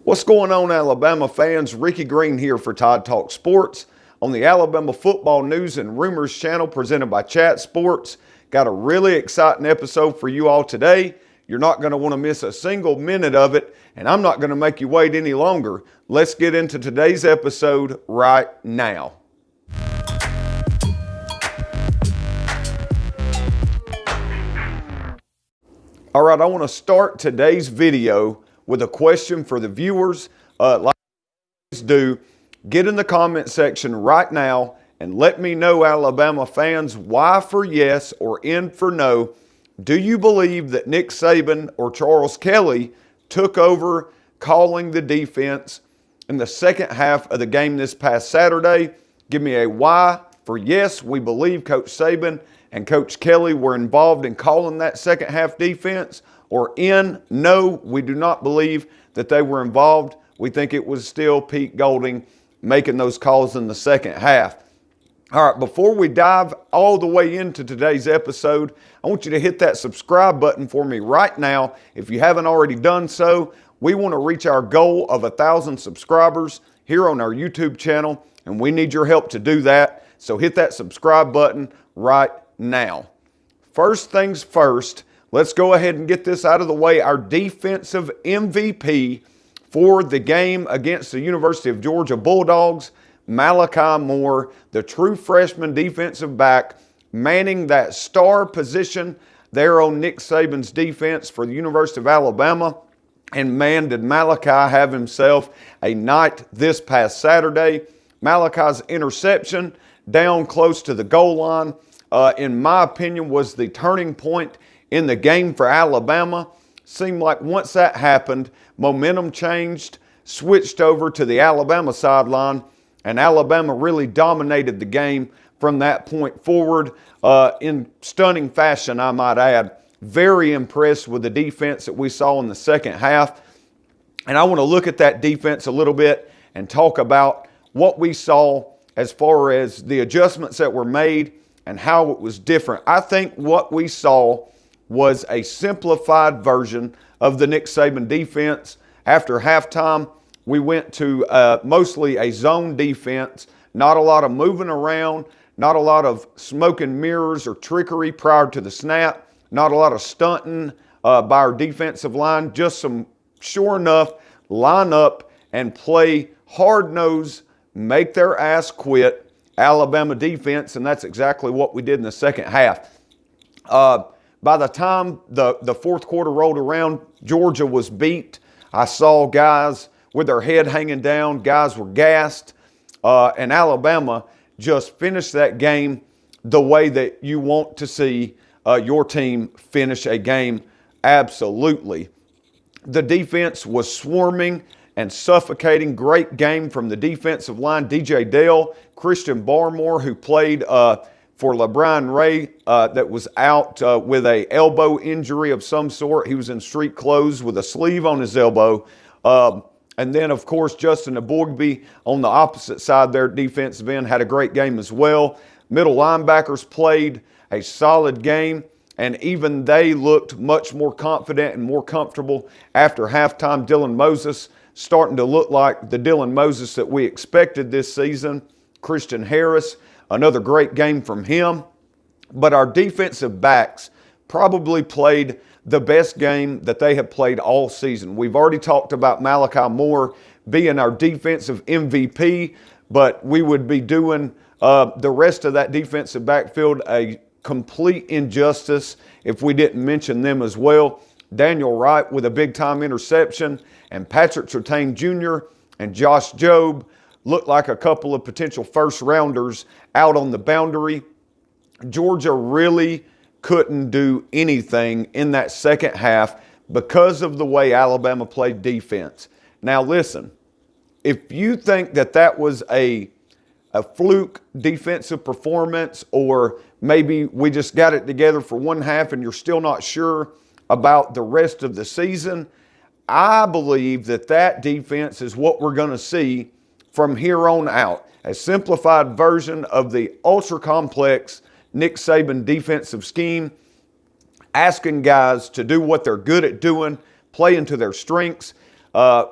What's going on, Alabama fans? Ricky Green here for Tide Talk Sports on the Alabama Football News and Rumors channel presented by Chat Sports. Got a really exciting episode for you all today. You're not going to want to miss a single minute of it, and I'm not going to make you wait any longer. Let's get into today's episode right now. All right, I want to start today's video with a question for the viewers. Like I always do, get in the comment section right now and let me know, Alabama fans, Y for yes or N for no. Do you believe that Nick Saban or Charles Kelly took over calling the defense in the second half of the game this past Saturday? Give me a Y for yes, we believe Coach Saban and Coach Kelly were involved in calling that second half defense. Or N, no, we do not believe that they were involved. We think it was still Pete Golding making those calls in the second half. All right, before we dive all the way into today's episode, I want you to hit that subscribe button for me right now. If you haven't already done so, we want to reach our goal of 1,000 subscribers here on our YouTube channel, and we need your help to do that. So hit that subscribe button right now. First things first, let's go ahead and get this out of the way. Our defensive MVP for the game against the University of Georgia Bulldogs, Malachi Moore, the true freshman defensive back, manning that star position there on Nick Saban's defense for the University of Alabama. And man, did Malachi have himself a night this past Saturday. Malachi's interception down close to the goal line, in my opinion, was the turning point in the game for Alabama. Seemed like once that happened, momentum changed, switched over to the Alabama sideline, and Alabama really dominated the game from that point forward in stunning fashion, I might add. Very impressed with the defense that we saw in the second half. And I want to look at that defense a little bit and talk about what we saw as far as the adjustments that were made and how it was different. I think what we saw was a simplified version of the Nick Saban defense. After halftime, we went to mostly a zone defense, not a lot of moving around, not a lot of smoke and mirrors or trickery prior to the snap, not a lot of stunting by our defensive line, just some sure enough line up and play hard-nosed, make their ass quit Alabama defense, and that's exactly what we did in the second half. By the time the fourth quarter rolled around, Georgia was beat. I saw guys with their head hanging down. Guys were gassed. And Alabama just finished that game the way that you want to see your team finish a game. Absolutely. The defense was swarming and suffocating. Great game from the defensive line. DJ Dale, Christian Barmore, who played for LeBron Ray, that was out with a elbow injury of some sort. He was in street clothes with a sleeve on his elbow. And then, of course, Justin Eboigbe on the opposite side there, defensive end, had a great game as well. Middle linebackers played a solid game, and even they looked much more confident and more comfortable after halftime. Dylan Moses starting to look like the Dylan Moses that we expected this season. Christian Harris, another great game from him. But our defensive backs probably played the best game that they have played all season. We've already talked about Malachi Moore being our defensive MVP, but we would be doing the rest of that defensive backfield a complete injustice if we didn't mention them as well. Daniel Wright with a big-time interception, and Patrick Surtain Jr. and Josh Jobe looked like a couple of potential first-rounders out on the boundary. Georgia really couldn't do anything in that second half because of the way Alabama played defense. Now listen, if you think that that was a fluke defensive performance, or maybe we just got it together for one half and you're still not sure about the rest of the season, I believe that that defense is what we're going to see from here on out. A simplified version of the ultra-complex Nick Saban defensive scheme, asking guys to do what they're good at doing, play into their strengths.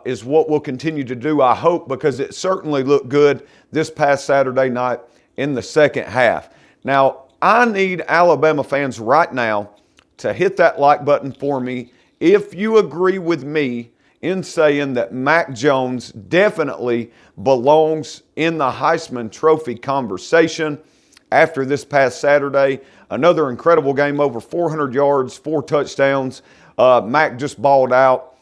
is what we'll continue to do, I hope, because it certainly looked good this past Saturday night in the second half. Now, I need Alabama fans right now to hit that like button for me if you agree with me in saying that Mac Jones definitely belongs in the Heisman Trophy conversation after this past Saturday. Another incredible game, over 400 yards, 4 touchdowns. Mac just balled out.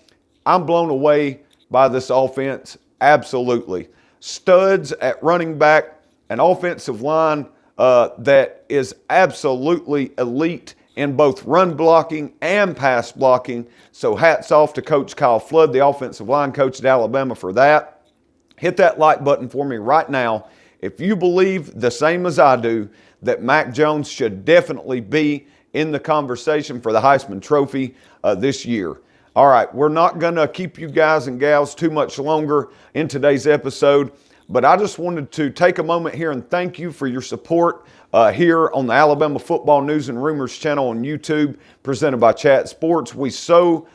I'm blown away by this offense, absolutely. Studs at running back, an offensive line that is absolutely elite in both run blocking and pass blocking. So hats off to Coach Kyle Flood, the offensive line coach at Alabama, for that. Hit that like button for me right now if you believe the same as I do that Mac Jones should definitely be in the conversation for the Heisman Trophy this year. All right, we're not going to keep you guys and gals too much longer in today's episode, but I just wanted to take a moment here and thank you for your support here on the Alabama Football News and Rumors channel on YouTube, presented by Chat Sports. We so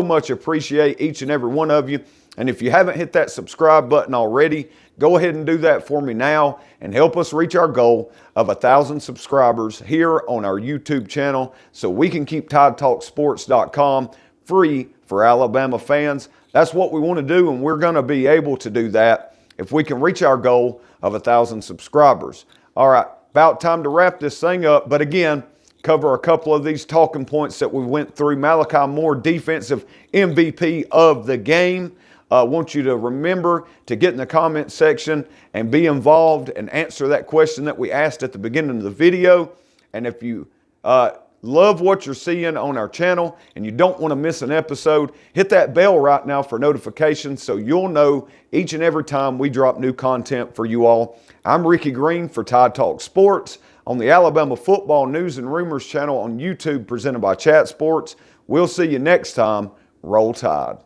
much appreciate each and every one of you. And if you haven't hit that subscribe button already, go ahead and do that for me now and help us reach our goal of 1,000 subscribers here on our YouTube channel so we can keep TideTalkSports.com free for Alabama fans. That's what we want to do, and we're going to be able to do that if we can reach our goal of 1,000 subscribers. All right, about time to wrap this thing up, but again, cover a couple of these talking points that we went through. Malachi Moore, defensive MVP of the game. I want you to remember to get in the comment section and be involved and answer that question that we asked at the beginning of the video. And if you love what you're seeing on our channel and you don't want to miss an episode, hit that bell right now for notifications so you'll know each and every time we drop new content for you all. I'm Ricky Green for Tide Talk Sports on the Alabama Football News and Rumors channel on YouTube, presented by Chat Sports. We'll see you next time. Roll Tide.